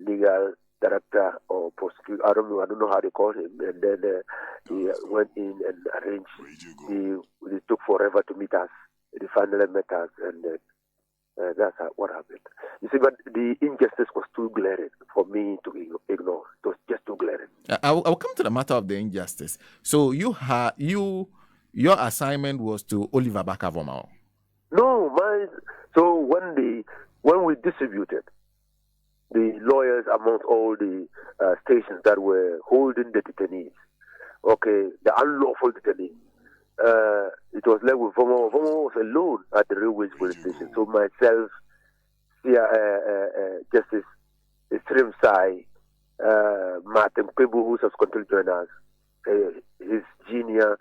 legal director or prosecutor. I don't know how they call him. And then he went in and arranged. It took forever to meet us. They finally met us, and that's what happened. You see, but the injustice was too glaring for me to ignore. It was just too glaring. I'll come to the matter of the injustice. So your assignment was to Oliver Bakavomao. No, mine. So when we distributed the lawyers amongst all the stations that were holding the detainees, okay, the unlawful detainees, it was left with Vomo. Vomo was alone at the railway police station. So myself, Justice Extreme Sai, Martin Kwebu, who subsequently joined us, his junior,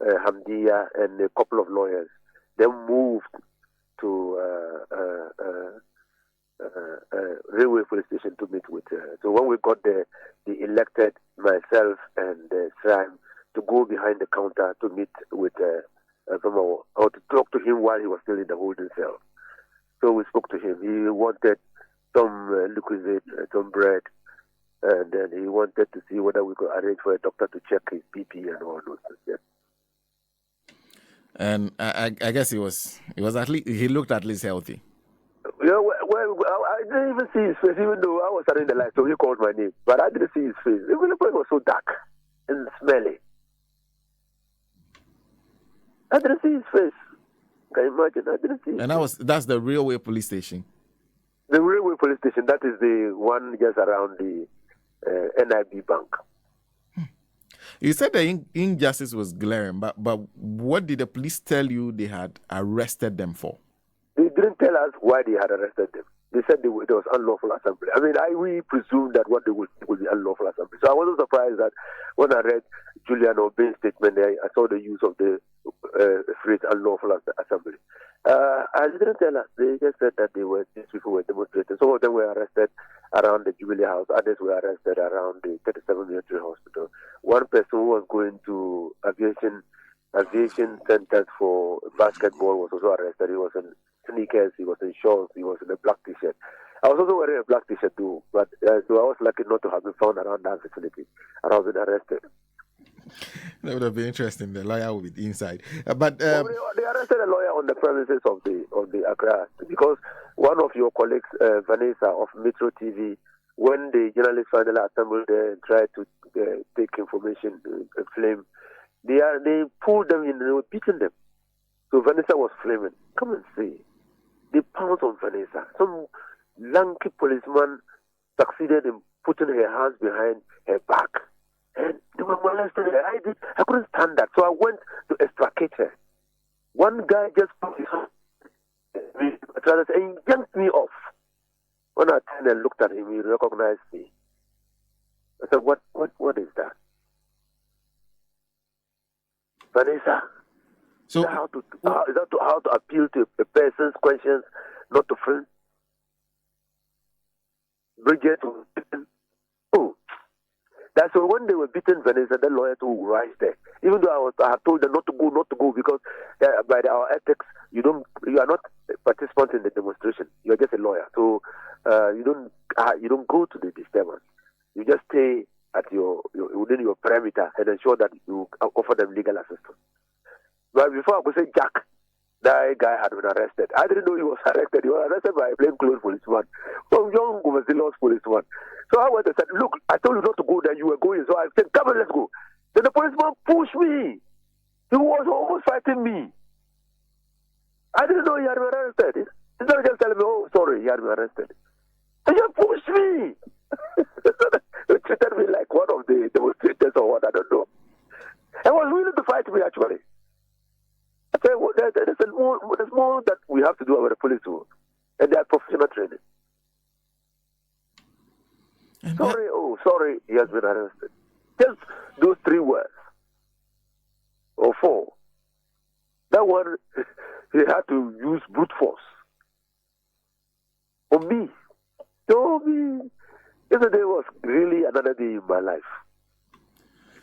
Hamdia, and a couple of lawyers, they moved to railway police station to meet with. So when we got there, they elected myself and Sam to go behind the counter to meet with or to talk to him while he was still in the holding cell. So we spoke to him. He wanted some liquid, some bread, and then he wanted to see whether we could arrange for a doctor to check his BP and all those things. Yeah. And I guess he looked at least healthy. Yeah, well, I didn't even see his face, even though I was standing in the light, so he called my name. But I didn't see his face. Even the place was so dark and smelly. I didn't see his face. Can you imagine? I didn't see his face. And that's the railway police station. The railway police station, that is the one just around the NIB Bank. You said the injustice was glaring, but what did the police tell you they had arrested them for? They didn't tell us why they had arrested them. They said there was unlawful assembly. I mean, we presumed that what they would be unlawful assembly. So I wasn't surprised that when I read Julian Obey's statement there, I saw the use of the phrase unlawful assembly. I didn't tell us. They just said that these people were demonstrating. Some of them were arrested around the Jubilee House. Others were arrested around the 37 Military Hospital. One person who was going to aviation centers for basketball was also arrested. He was in sneakers, he was in shorts, he was in a black t-shirt. I was also wearing a black t-shirt too, but so I was lucky not to have been found around that vicinity, and I was arrested. That would have been interesting. The lawyer would be inside, but they arrested a lawyer on the premises of the Accra, because one of your colleagues, Vanessa of Metro TV, when the journalists finally assembled there and tried to take information, flame, they pulled them in and they were beating them. So Vanessa was flaming. Come and see. They pounced on Vanessa. Some lanky policeman succeeded in putting her hands behind her back. And they were molesting her. I couldn't stand that. So I went to extricate her. One guy just put his hand and yanked me off. When I turned and looked at him, he recognized me. I said, what is that? Vanessa. So, is that how to appeal to a person's conscience, not to friends? Bridget was beaten. Oh, that's so when they were beaten, Vanessa, the lawyer too rise there. Even though I had told them not to go because by our ethics, you are not a participant in the demonstration. You are just a lawyer, so you don't go to the disturbance. You just stay at within your perimeter and ensure that you offer them legal assistance. But before I could say Jack, that guy had been arrested. I didn't know he was arrested. He was arrested by a plainclothes policeman, some young overzealous policeman. So I went and said, look, I told you not to go there. You were going. So I said, come on, let's go. Then the policeman pushed me. He was almost fighting me. I didn't know he had been arrested. Instead of just telling me, oh, sorry, he had been arrested. He just pushed me. He treated me like one of the demonstrators or what, I don't know. He was willing to fight me, actually. I said, well, there's more that we have to do about the police work, and their professional training. Sorry, he has been arrested. Just those 3 words, or 4. That one, he had to use brute force on me. So yesterday was really another day in my life.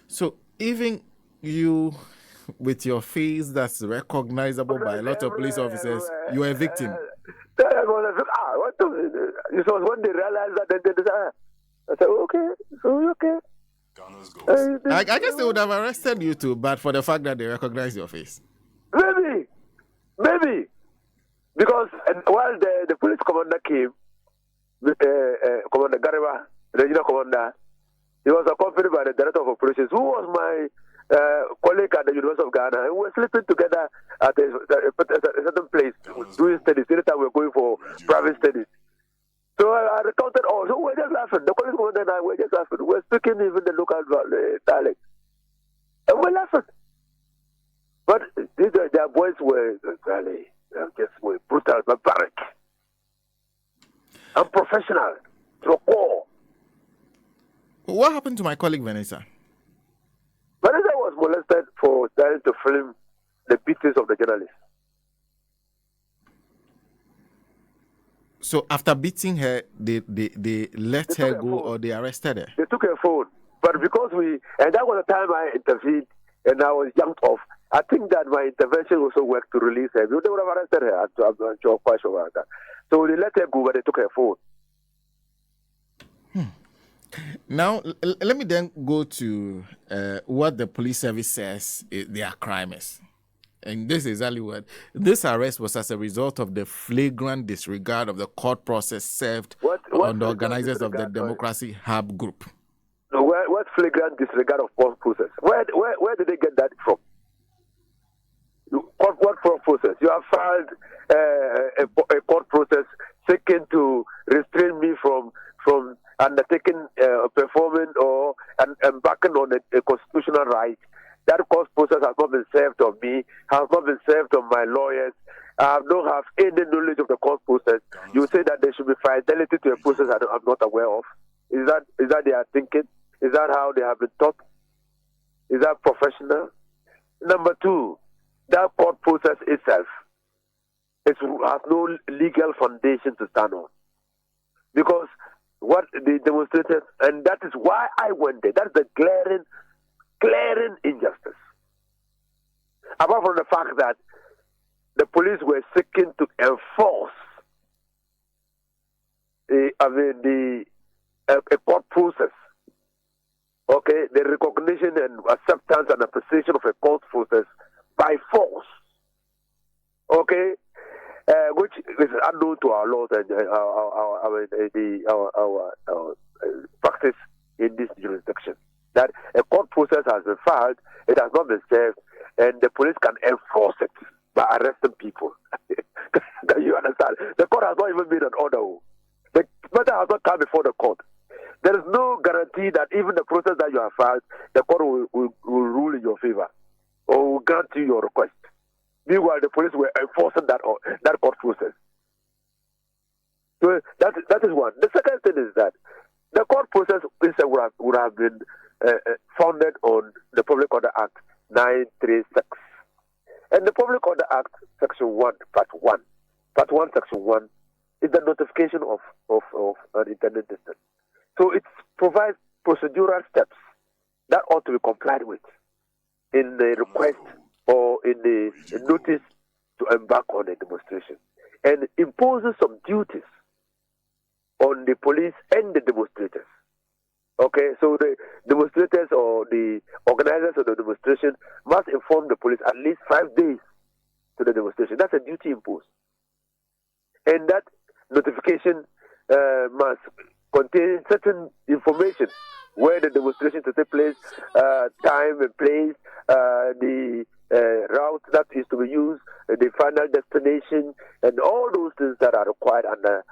So even you, with your face that's recognizable by a lot of police officers, you are a victim. It was when they realized that, they said, I said, okay, so okay. I guess they would have arrested you too, but for the fact that they recognize your face. Maybe. Because while the police commander came, Commander Gariba, the regional commander, he was accompanied by the director of operations, who was my colleague at the University of Ghana. And we were sleeping together at a certain place, doing studies. Every time we were going for private studies. So I recounted all. So we were just laughing. The police commander and I were just laughing. We were speaking even the local dialect. And we were laughing. But their boys were really just were brutal, barbaric, unprofessional, to a core. What happened to my colleague Vanessa? Vanessa was molested for trying to film the beatings of the journalists. So after beating her, they let her go or they arrested her? They took her phone. But because and that was the time I intervened and I was jumped off. I think that my intervention also worked to release her. They would have arrested her. I'm quite sure about that. So they let her go, but they took her phone. Now, let me then go to what the police service says their crime is. And this is exactly what this arrest was as a result of the flagrant disregard of the court process served on the organizers of the Democracy Hub group. No, what flagrant disregard of court process? Where did they get that from? What court process? You have filed a court process seeking to restrain me from undertaking, performing, or embarking on a constitutional right. That court process has not been served on me, has not been served on my lawyers. I don't have any knowledge of the court process. You say that there should be fidelity to a process I'm not aware of. Is that their thinking? Is that how they have been taught? Is that professional? Number two, that court process itself has no legal foundation to stand on. Because what the demonstrators, and that is why I went there, that's the glaring injustice. Apart from the fact that the police were seeking to enforce a court process. Okay, the recognition and acceptance and appreciation of a court process by force. Okay, which is unknown to our laws and our practice in this jurisdiction. That a court process has been filed, it has not been served, and the police can enforce it by arresting people. Can you understand? The court has not even made an order. The matter has not come before the court. There is no guarantee that even the process that you have filed, the court will rule in your favor or will grant you your request. Meanwhile, the police were enforcing that court process. So that is one. The second thing is that the court process would have been founded on the Public Order Act 936. And the Public Order Act, Section 1, Part 1. Part 1, Section 1 is the notification of an intended distance. So it provides procedural steps that ought to be complied with in the request or in the notice to embark on a demonstration, and imposes some duties on the police and the demonstrators. Okay, so the demonstrators or the organizers of the demonstration must inform the police at least 5 days to the demonstration. That's a duty imposed. And that notification must contain certain information: where the demonstration to take place, time and place, the route that is to be used, the final destination, and all those things that are required under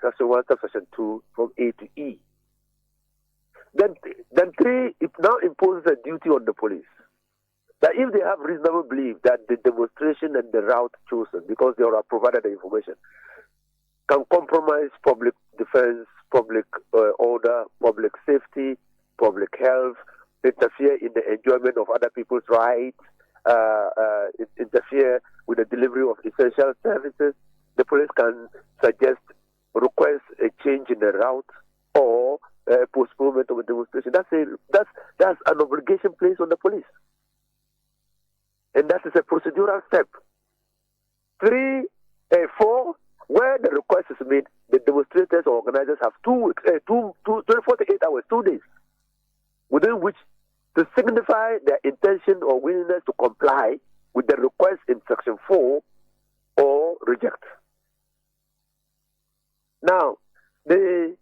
Section 1, Section 2, from A to E. Then 3, it now imposes a duty on the police that if they have reasonable belief that the demonstration and the route chosen, because they are provided the information, can compromise public defense, public order, public safety, public health, interfere in the enjoyment of other people's rights, interfere with the delivery of essential services, the police can request a change in the route or postponement of a demonstration. That's an obligation placed on the police. And that is a procedural step. 4 where the request is made, the demonstrators or organizers have 48 hours, 2 days, within which to signify their intention or willingness to comply with the request in Section 4 or reject. Now, the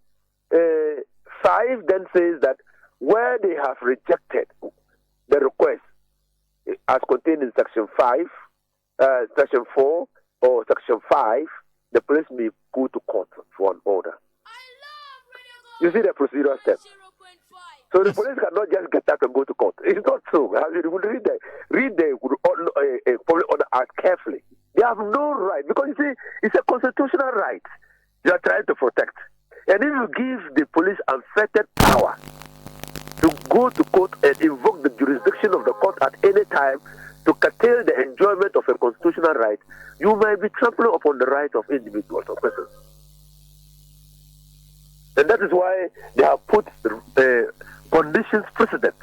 5 then says that where they have rejected the request as contained in Section 5, Section 4 or Section 5, the police may go to court for an order. You see the procedural step. So the police cannot just get up and go to court. It's not so. You would read the Public Order Act carefully. They have no right, because you see, it's a constitutional right you are trying to protect. And if you give the police unfettered power to go to court and invoke the jurisdiction of the court at any time to curtail the enjoyment of a constitutional right, you might be trampling upon the right of individuals or persons. And that is why they have put conditions precedent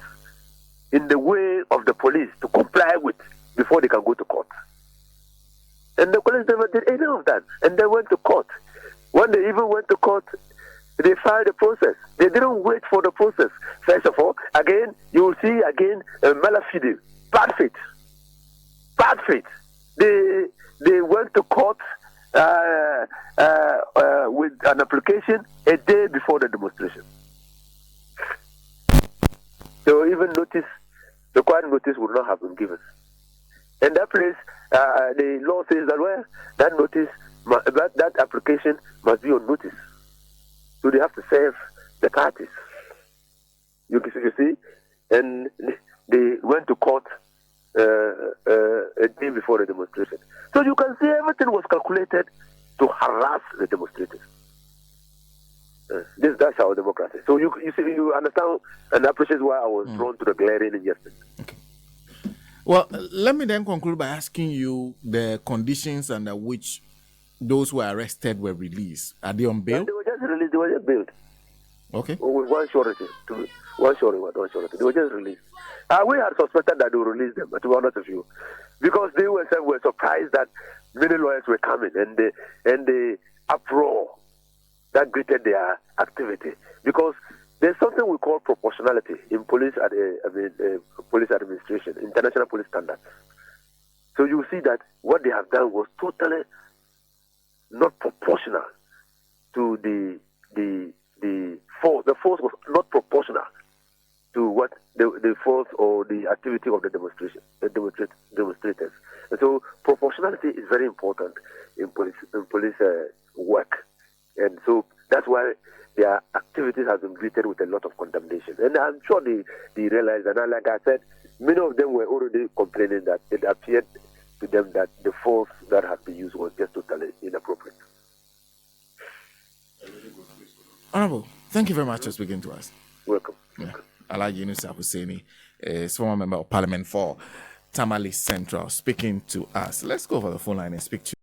in the way of the police to comply with before they can go to court. And the police never did any of that. And they went to court. When they even went to court, they filed the process. They didn't wait for the process. First of all, again, you will see again malafide, bad faith. Bad faith. They went to court with an application a day before the demonstration. So even required notice would not have been given. In that place, the law says that that notice, that application must be on notice. So they have to serve the parties. You see, and they went to court a day before the demonstration. So you can see everything was calculated to harass the demonstrators. That's our democracy. So you see, you understand and appreciate why I was drawn to the glaring injustice. Okay. Well, let me then conclude by asking you the conditions under which those who were arrested were released. Are they on bail? They were just released. They were just bailed. Okay. With one surety. One surety. They were just released. We had suspected that they would release them, to be honest with you, because they were surprised that many lawyers were coming and the uproar that greeted their activity. Because there's something we call proportionality in police police administration, international police standards. So you see that what they have done was totally not proportional to the force. The force was not proportional to what the force or the activity of the demonstrators. And so proportionality is very important in police work. And so that's why their activities have been greeted with a lot of condemnation. And I'm sure they realized that, like I said, many of them were already complaining that it appeared to them that the force that had been used was just totally inappropriate. Honorable, thank you very much for speaking to us. Welcome. Yeah. Alhaji Inusah Fuseini is former member of Parliament for Tamale Central, speaking to us. Let's go over the phone line and speak to